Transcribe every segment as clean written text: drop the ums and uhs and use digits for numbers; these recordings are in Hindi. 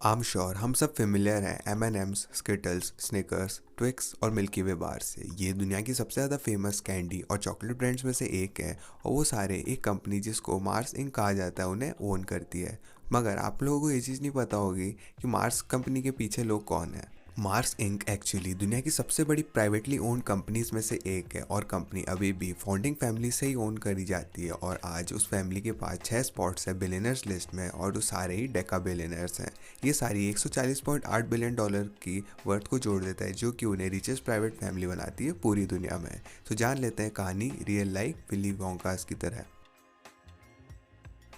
आम श्योर हम सब फेमिलियर हैं M&M's, स्किटल्स, स्निकर्स, ट्विक्स और मिल्की वे बार से। ये दुनिया की सबसे ज़्यादा फेमस कैंडी और चॉकलेट ब्रांड्स में से एक है और वो सारे एक कंपनी जिसको मार्स इंक कहा जाता है उन्हें ओन करती है। मगर आप लोगों को ये चीज़ नहीं पता होगी कि मार्स कंपनी के पीछे लोग कौन है। मार्स इंक एक्चुअली दुनिया की सबसे बड़ी प्राइवेटली ओन्ड कंपनीज में से एक है और कंपनी अभी भी फाउंडिंग फैमिली से ही ओन करी जाती है और आज उस फैमिली के पास 6 स्पॉट्स है बिलियनर्स लिस्ट में और वो सारे ही डेका बिलियनर्स हैं। ये सारी 140.8 बिलियन डॉलर की वर्थ को जोड़ देता है जो कि उन्हें रिचेस्ट प्राइवेट फैमिली बनाती है पूरी दुनिया में। तो जान लेते हैं कहानी रियल लाइफ विली वोंकास की तरह।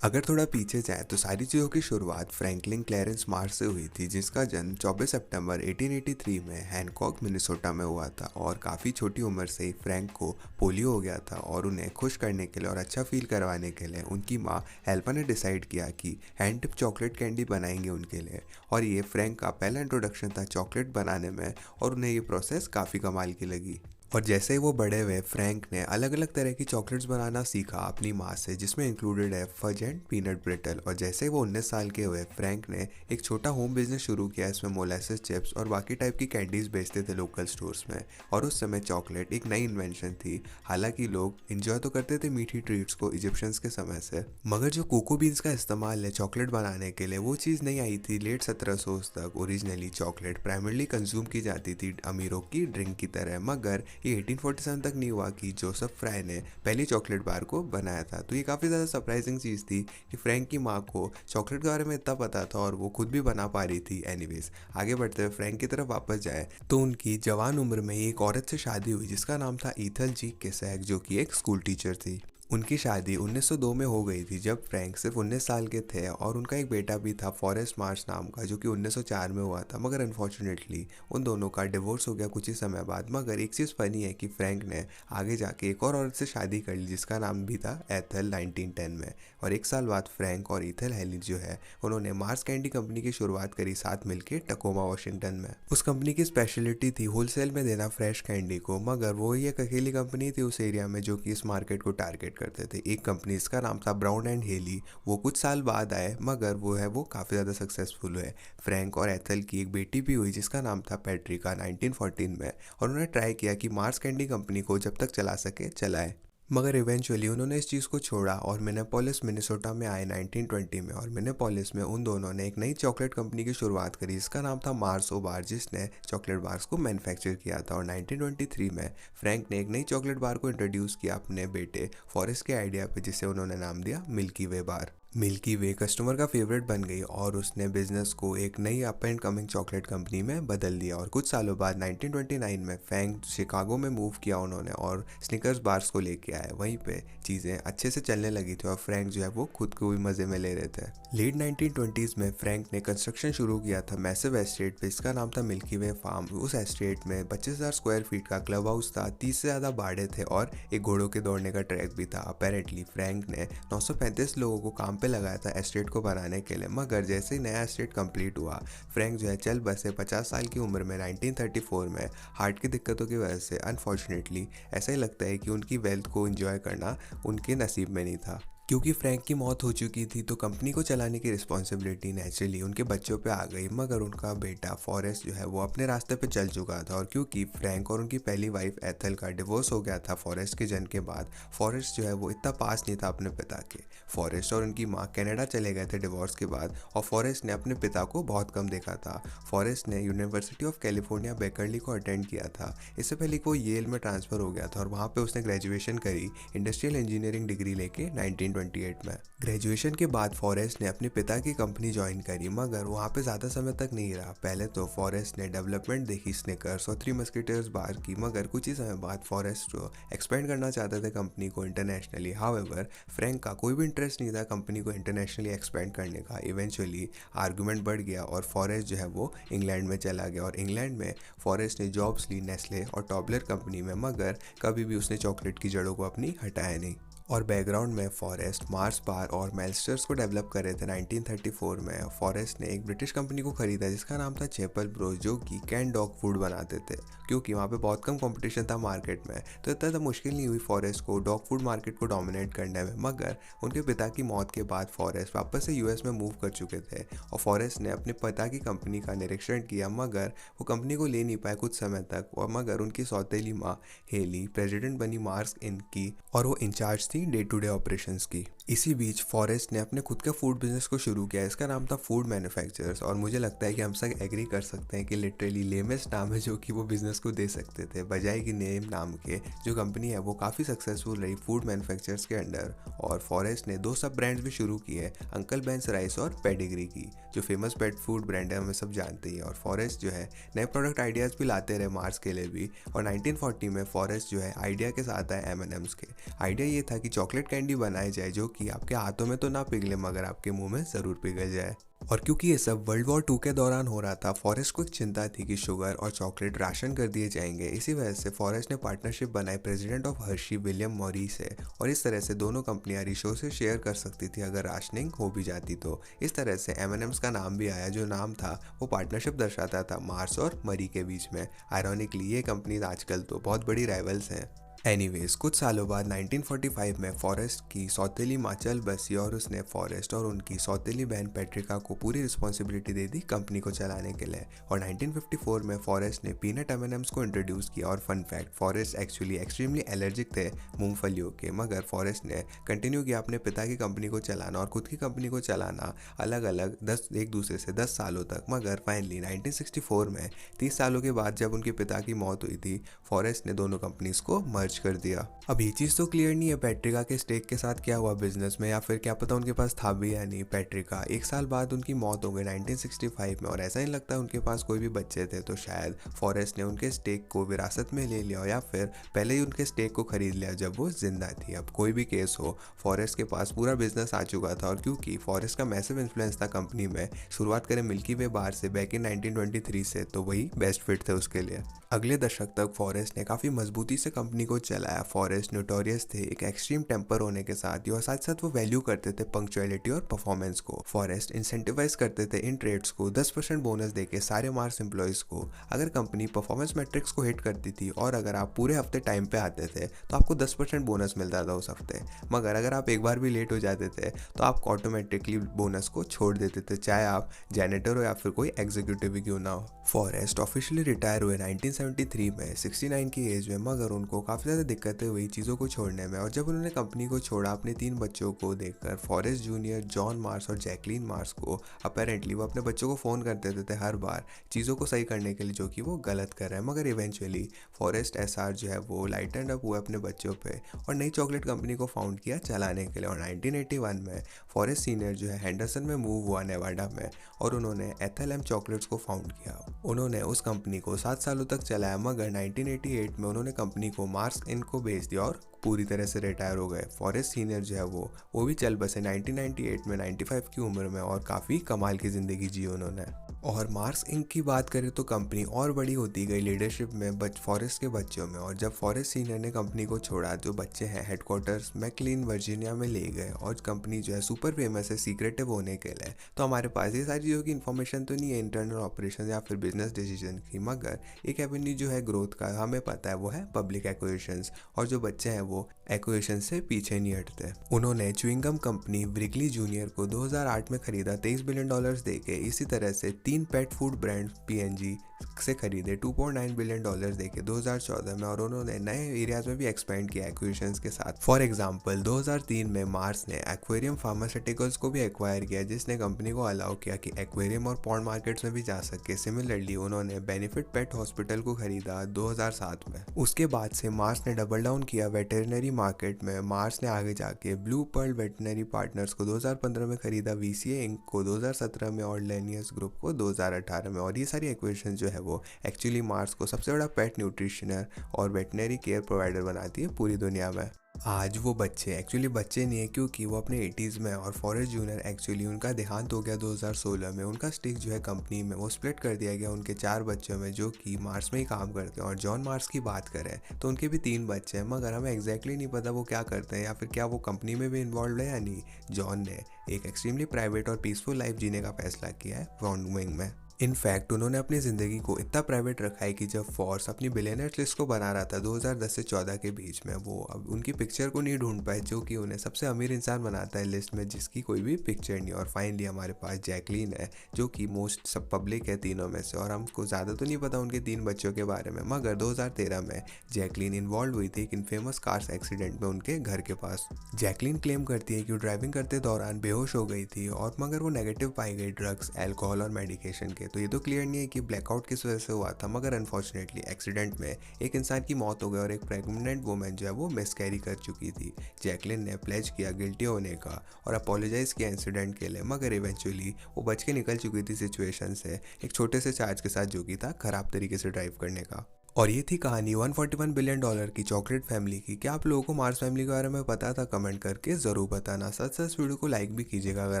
अगर थोड़ा पीछे जाए तो सारी चीज़ों की शुरुआत फ्रैंकलिन क्लैरेंस मार्स से हुई थी जिसका जन्म 24 सितंबर 1883 में हैनकॉक मिनेसोटा में हुआ था और काफ़ी छोटी उम्र से ही फ्रैंक को पोलियो हो गया था और उन्हें खुश करने के लिए और अच्छा फील करवाने के लिए उनकी माँ हेल्पा ने डिसाइड किया कि हैंड टिप चॉकलेट कैंडी बनाएंगे उनके लिए। और ये फ्रैंक का पहला इंट्रोडक्शन था चॉकलेट बनाने में और उन्हें ये प्रोसेस काफ़ी कमाल की लगी। और जैसे ही वो बड़े हुए फ्रैंक ने अलग अलग तरह की चॉकलेट्स बनाना सीखा अपनी माँ से जिसमें इंक्लूडेड है फज एंड पीनट ब्रिटल। और जैसे ही वो 19 साल के हुए फ्रैंक ने एक छोटा होम बिजनेस शुरू किया। इसमें मोलासेस चिप्स और बाकी टाइप की कैंडीज बेचते थे लोकल स्टोर्स में। और उस समय चॉकलेट एक नई इन्वेंशन थी। हालांकि लोग इंजॉय तो करते थे मीठी ट्रीट्स को इजिप्शियंस के समय से, मगर जो कोको बीन्स का इस्तेमाल है चॉकलेट बनाने के लिए वो चीज़ नहीं आई थी लेट 1700 तक। ओरिजिनली चॉकलेट प्राइमरली कंज्यूम की जाती थी अमीरों की ड्रिंक की तरह, मगर ये 1847 तक नहीं हुआ कि जोसेफ फ्राई ने पहली चॉकलेट बार को बनाया था। तो ये काफ़ी ज़्यादा सरप्राइजिंग चीज़ थी कि फ्रैंक की माँ को चॉकलेट के बारे में इतना पता था और वो खुद भी बना पा रही थी। एनीवेज आगे बढ़ते हुए फ्रैंक की तरफ वापस जाए तो उनकी जवान उम्र में एक औरत से शादी हुई जिसका नाम था ईथल जी केसैक जो कि एक स्कूल टीचर थी। उनकी शादी 1902 में हो गई थी जब फ्रैंक सिर्फ 19 साल के थे और उनका एक बेटा भी था फॉरेस्ट मार्च नाम का जो कि 1904 में हुआ था। मगर अनफॉर्चुनेटली उन दोनों का डिवोर्स हो गया कुछ ही समय बाद। मगर एक चीज़ फनी है कि फ्रैंक ने आगे जाके एक और औरत से शादी कर ली जिसका नाम भी था एथल 1910 में। और एक साल बाद फ्रैंक और ईथल हेली जो है उन्होंने मार्स कैंडी कंपनी की शुरुआत करी साथ मिलकर टकोमा वाशिंगटन में। उस कंपनी की स्पेशलिटी थी होलसेल में देना फ्रेश कैंडी को, मगर वो ही एक अकेली कंपनी थी उस एरिया में जो कि इस मार्केट को टारगेट करते थे। एक कंपनी इसका नाम था ब्राउन एंड हेली, वो कुछ साल बाद आए मगर वो काफ़ी ज़्यादा सक्सेसफुल हुए। फ्रैंक और एथल की एक बेटी भी हुई जिसका नाम था पेट्रिका 1914 में और उन्होंने ट्राई किया कि मार्स कैंडी कंपनी को जब तक चला सके चलाए। मगर इवेंचुअली उन्होंने इस चीज़ को छोड़ा और मिनेपोलिस मिनेसोटा में आए 1920 में। और मिनेपोलिस में उन दोनों ने एक नई चॉकलेट कंपनी की शुरुआत करी जिसका नाम था मार्स ओ बार जिसने चॉकलेट बार्स को मैन्युफैक्चर किया था। और 1923 में फ्रैंक ने एक नई चॉकलेट बार को इंट्रोड्यूस किया अपने बेटे फॉरेस्ट के आइडिया पे जिसे उन्होंने नाम दिया मिल्की वे बार। मिल्की वे कस्टमर का फेवरेट बन गई और उसने बिजनेस को एक नई up and coming chocolate company में बदल दिया। और कुछ सालों बाद 1929 में फ्रैंक शिकागो में मूव किया उन्होंने और स्निकर्स बार्स को लेके आए। वहीं पे चीज़ें अच्छे से चलने लगी थी और फ्रैंक जो है वो खुद को भी मज़े में ले रहे थे। लेट 1920s में फ्रैंक ने कंस्ट्रक्शन शुरू किया था मैसिव एस्टेट पे, इसका नाम था मिल्की वे फार्म। उस एस्टेट में 25,000 स्क्वायर फीट का क्लब हाउस था, 30 से ज़्यादा बाड़े थे और एक घोड़ों के दौड़ने का ट्रैक भी था। अपेरेंटली फ्रैंक ने 935 लोगों को काम पे लगाया था एस्टेट को बनाने के लिए। मगर जैसे ही नया एस्टेट कंप्लीट हुआ फ्रैंक जो है चल बसे 50 साल की उम्र में 1934 में हार्ट की दिक्कतों की वजह से। अनफॉर्चुनेटली ऐसा ही लगता है कि उनकी वेल्थ को एंजॉय करना उनके नसीब में नहीं था। क्योंकि फ्रैंक की मौत हो चुकी थी तो कंपनी को चलाने की रिस्पॉन्सिबिलिटी नेचुरली उनके बच्चों पे आ गई। मगर उनका बेटा फॉरेस्ट जो है वो अपने रास्ते पे चल चुका था और क्योंकि फ्रैंक और उनकी पहली वाइफ एथल का डिवोर्स हो गया था फॉरेस्ट के जन्म के बाद, फॉरेस्ट जो है वो इतना पास नहीं था अपने पिता के। फॉरेस्ट और उनकी माँ कनाडा चले गए थे डिवोर्स के बाद और फॉरेस्ट ने अपने पिता को बहुत कम देखा था। फॉरेस्ट ने यूनिवर्सिटी ऑफ कैलिफोर्निया बेकरली को अटेंड किया था। इससे पहले वो येल में ट्रांसफ़र हो गया था और वहाँ पे उसने ग्रेजुएशन करी इंडस्ट्रियल इंजीनियरिंग डिग्री लेके 1928 में। ग्रेजुएशन के बाद फॉरेस्ट ने अपने पिता की कंपनी ज्वाइन करी मगर वहाँ पे ज़्यादा समय तक नहीं रहा। पहले तो फॉरेस्ट ने डेवलपमेंट देखी स्निकर्स और थ्री मस्कीटर्स बार की, मगर कुछ ही समय बाद फॉरेस्ट जो एक्सपेंड करना चाहते थे कंपनी को इंटरनेशनली। हाउएवर फ्रैंक का कोई भी इंटरेस्ट नहीं था कंपनी को इंटरनेशनली एक्सपेंड करने का। इवेंचुअली आर्गूमेंट बढ़ गया और फॉरेस्ट जो है वो इंग्लैंड में चला गया और इंग्लैंड में फॉरेस्ट ने जॉब्स ली नेस्ले और टॉबलर कंपनी में, मगर कभी भी उसने चॉकलेट की जड़ों को अपनी हटाया नहीं। और बैकग्राउंड में फॉरेस्ट मार्स बार और मेल्स्टर्स को डेवलप कर रहे थे। 1934 में फॉरेस्ट ने एक ब्रिटिश कंपनी को खरीदा जिसका नाम था चैपल ब्रोस, जो कि कैन डॉग फूड बनाते थे। क्योंकि वहाँ पे बहुत कम कंपटीशन था मार्केट में, तो इतना तो मुश्किल नहीं हुई फॉरेस्ट को डॉग फूड मार्केट को डोमिनेट करने में। मगर उनके पिता की मौत के बाद फॉरेस्ट वापस से यूएस में मूव कर चुके थे और फॉरेस्ट ने अपने पिता की कंपनी का निरीक्षण किया, मगर वो कंपनी को ले नहीं पाए कुछ समय तक। और मगर उनकी सौतेली माँ हेली प्रेसिडेंट बनी मार्स इंक की और वो इंचार्ज थी डे टू डे ऑपरेशंस की। इसी बीच फॉरेस्ट ने अपने खुद का फूड बिजनेस को शुरू किया, इसका नाम था फूड मैन्युफैक्चरर्स। और मुझे लगता है कि हम सब एग्री कर सकते हैं कि लिटरली लेमेस्ट नाम है जो कि वो बिजनेस को दे सकते थे, बजाय कि नेम नाम के। जो कंपनी है वो काफ़ी सक्सेसफुल रही फूड मैन्युफैक्चरर्स के अंडर। और फॉरेस्ट ने 2 सब ब्रांड्स भी शुरू किए, अंकल बेंस राइस और पेडिग्री की, जो फेमस पेट फूड ब्रांड है, हमें सब जानते ही। और फॉरेस्ट जो है नए प्रोडक्ट आइडियाज़ भी लाते रहे मार्स के लिए भी। और 1940 में फॉरेस्ट जो है आइडिया के साथ आया M&M's के। आइडिया ये था कि चॉकलेट कैंडी बनाई जाए जो कि आपके हाथों में तो ना पिघले मगर आपके मुंह में ज़रूर पिघल जाए। और क्योंकि ये सब वर्ल्ड वॉर 2 के दौरान हो रहा था, फॉरेस्ट को एक चिंता थी कि शुगर और चॉकलेट राशन कर दिए जाएंगे। इसी वजह से फॉरेस्ट ने पार्टनरशिप बनाई प्रेसिडेंट ऑफ हर्शी विलियम मॉरी से। और इस तरह से दोनों कंपनियां रिसोर्सेज शेयर कर सकती थी अगर राशनिंग हो भी जाती तो। इस तरह से M&M's का नाम भी आया, जो नाम था वो पार्टनरशिप दर्शाता था मार्स और मरी के बीच में। आयरॉनिकली ये कंपनीज आजकल तो बहुत बड़ी राइवल्स हैं। एनीवेज कुछ सालों बाद 1945 में फॉरेस्ट की सौतेली माँ चल बसी और उसने फॉरेस्ट और उनकी सौतेली बहन पेट्रिका को पूरी रिस्पॉन्सिबिलिटी दे दी कंपनी को चलाने के लिए। और 1954 में फॉरेस्ट ने पीनट M&M's को इंट्रोड्यूस किया। और fun fact, Forrest actually extremely allergic थे मूंगफलियों के, मगर फॉरेस्ट ने कंटिन्यू किया अपने पिता की कंपनी को चलाना और खुद की कंपनी को चलाना अलग अलग एक दूसरे से 10 सालों तक। मगर फाइनली 1964 में 30 सालों के बाद जब उनके पिता की मौत हुई थी, फॉरेस्ट ने दोनों कंपनीज को मर्ज कर दिया। अब ये चीज़ तो क्लियर नहीं है पेट्रिका के स्टेक के साथ क्या हुआ बिजनेस में, या फिर क्या पता उनके पास था भी या नहीं। पेट्रिका 1 साल बाद उनकी मौत हो गई 1965 में, और ऐसा नहीं लगता उनके पास कोई भी बच्चे थे। तो शायद फॉरेस्ट ने उनके स्टेक को विरासत में ले लिया, या फिर पहले ही उनके स्टेक को खरीद लिया जब वो जिंदा थी। अब कोई भी केस हो, फॉरेस्ट के पास पूरा बिजनेस आ चुका था। और क्योंकि फॉरेस्ट का मैसिव इन्फ्लुएंस था कंपनी में, शुरुआत करें मिल्की वे बार से बैक इन 1923 से, तो वही बेस्ट फिट थे उसके लिए। अगले दशक तक फॉरेस्ट ने काफ़ी मजबूती से कंपनी को चलाया। फॉरेस्ट नोटोरियस थे एक एक्सट्रीम टेम्पर होने के साथ ही, और साथ साथ वो वैल्यू करते थे पंक्चुअलिटी और परफॉर्मेंस को। फॉरेस्ट इंसेंटिवाइज करते थे इन ट्रेड्स को 10% बोनस देके सारे मार्स एम्प्लॉयज़ को। अगर कंपनी परफॉर्मेंस मैट्रिक्स को हिट करती थी और अगर आप पूरे हफ्ते टाइम पे आते थे तो आपको 10% बोनस मिलता था उस हफ्ते। मगर अगर आप एक बार भी लेट हो जाते थे तो आपको ऑटोमेटिकली बोनस को छोड़ देते थे, चाहे आप जैनेटर हो या फिर कोई एग्जीक्यूटिव ही क्यों ना हो। फॉरेस्ट ऑफिशियली रिटायर हुए 1973 में 69 की एज में, मगर उनको काफ़ी ज़्यादा दिक्कतें हुई चीज़ों को छोड़ने में। और जब उन्होंने कंपनी को छोड़ा अपने 3 बच्चों को देखकर, फॉरेस्ट जूनियर, जॉन मार्स और जैकलीन मार्स को, अपेरेंटली वो अपने बच्चों को फ़ोन कर देते थे हर बार चीज़ों को सही करने के लिए जो कि वो गलत कर रहे हैं। मगर इवेंचुअली फॉरेस्ट SR जो है वो लाइटन अप हुआ अपने बच्चों पे और नई चॉकलेट कंपनी को फाउंड किया चलाने के लिए। और 1981 में फॉरेस्ट सीनियर जो है हेंडरसन में मूव हुआ नेवाडा में, और उन्होंने एथल चॉकलेट्स को फाउंड किया। उन्होंने उस कंपनी को 7 सालों तक चलाया, मगर 1988 में उन्होंने कंपनी को मार्स इंक को बेच दिया और पूरी तरह से रिटायर हो गए। फॉरेस्ट सीनियर जो है वो भी चल बसे 1998 में 95 की उम्र में, और काफ़ी कमाल की ज़िंदगी जी उन्होंने। और मार्स इंक की बात करें तो कंपनी और बड़ी होती गई लीडरशिप में फॉरेस्ट के बच्चों में। और जब फॉरेस्ट सीनियर ने कंपनी को छोड़ा, जो बच्चे हैं हेडक्वार्टर्स मैकलीन वर्जीनिया में ले गए, और कंपनी जो है सुपर फेमस है सीक्रेटिव होने के लिए। तो हमारे पास ये सारी चीज़ों की इन्फॉर्मेशन तो नहीं है इंटरनल ऑपरेशन या फिर बिजनेस डिसीजन की, मगर एक एवेन्यू जो है ग्रोथ का हमें पता है वो है पब्लिक एक्विजिशंस। और जो बच्चे हैं वो एक्विजिशन से पीछे नहीं हटते। उन्होंने च्युइंगम कंपनी व्रिगली जूनियर को 2008 में खरीदा $23 बिलियन देके। इसी तरह से 3 पेट फूड ब्रांड P&G से खरीदे $2.9 बिलियन देके 2014 में, और उन्होंने नए एरियाज में भी एक्सपेंड किया एक्विजिशंस के साथ। फॉर एग्जांपल 2003 में मार्स ने एक्वेरियम फार्मास्यूटिकल्स को भी एक्वायर किया, जिसने कंपनी को अलाउ किया कि एक्वेरियम और पॉन्ड मार्केट्स में भी जा सके। सिमिलरली उन्होंने बेनिफिट पेट हॉस्पिटल को खरीदा 2007 में। उसके बाद से मार्स ने डबल डाउन किया वेटरनरी मार्केट में। मार्स ने आगे जाके ब्लू पर्ल वेटरनरी पार्टनर्स को 2015 में खरीदा, VCA इंक को 2017 में और लेनियस ग्रुप को 2018 में। और ये सारी एक्विजिशन जो है वो एक्चुअली मार्स को सबसे बड़ा पेट न्यूट्रिशनर और वेटनरी केयर प्रोवाइडर बनाती है पूरी दुनिया में। आज वो बच्चे एक्चुअली बच्चे नहीं है, क्योंकि वो अपने 80s में, और फॉरेस्ट जूनियर एक्चुअली उनका देहांत हो गया 2016 में। उनका स्टिक जो है कंपनी में वो स्प्लिट कर दिया गया उनके 4 बच्चों में, जो कि मार्स में ही काम करते हैं। और जॉन मार्स की बात करें तो उनके भी 3 बच्चे हैं, मगर हमें एग्जैक्टली नहीं पता वो क्या करते हैं या फिर क्या वो कंपनी में भी इन्वॉल्व है या नहीं। जॉन ने एक एक्सट्रीमली प्राइवेट और पीसफुल लाइफ जीने का फैसला किया है वाइयोमिंग में। इनफैक्ट उन्होंने अपनी ज़िंदगी को इतना प्राइवेट रखा है कि जब फोर्स अपनी बिलियनर्स लिस्ट को बना रहा था 2010 से 14 के बीच में, वो अब उनकी पिक्चर को नहीं ढूंढ पाए जो कि उन्हें सबसे अमीर इंसान बनाता है लिस्ट में, जिसकी कोई भी पिक्चर नहीं। और फाइनली हमारे पास जैकलीन है, जो कि मोस्ट सब पब्लिक है तीनों में से। और हमको ज़्यादा तो नहीं पता उनके 3 बच्चों के बारे में, मगर 2013 में जैकलीन इन्वॉल्व हुई थी एक इनफेमस कार्स एक्सीडेंट में उनके घर के पास। जैकलीन क्लेम करती है कि वो ड्राइविंग करते दौरान बेहोश हो गई थी, और मगर वो नेगेटिव पाई गई ड्रग्स, अल्कोहल और मेडिकेशन के। तो ये तो क्लियर नहीं है कि ब्लैकआउट किस वजह से हुआ था, मगर अनफॉर्चुनेटली एक्सीडेंट में एक इंसान की मौत हो गई और एक प्रेग्नेंट वुमेन जो है वो मिसकैरी कर चुकी थी। जैकलिन ने प्लेज किया गिल्टी होने का और अपोलोजाइज किया इंसिडेंट के लिए, मगर इवेंचुअली वो बच के निकल चुकी थी सिचुएशन से, एक छोटे से चार्ज के साथ, जो कि था खराब तरीके से ड्राइव करने का। और ये थी कहानी 141 बिलियन डॉलर की चॉकलेट फैमिली की। क्या आप लोगों को मार्स फैमिली के बारे में पता था? कमेंट करके ज़रूर बताना। साथ साथ इस वीडियो को लाइक भी कीजिएगा। अगर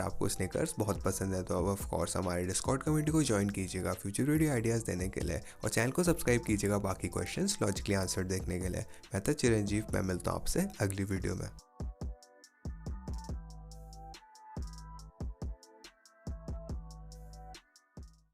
आपको स्निकर्स बहुत पसंद है तो अब ऑफ कोर्स हमारे डिस्कॉर्ड कम्युनिटी को ज्वाइन कीजिएगा फ्यूचर वीडियो आइडियाज़ देने के लिए, और चैनल को सब्सक्राइब कीजिएगा बाकी क्वेश्चंस लॉजिकली आंसर देखने के लिए। मैं था चिरंजीव, मैं मिलता हूँ आपसे अगली वीडियो में।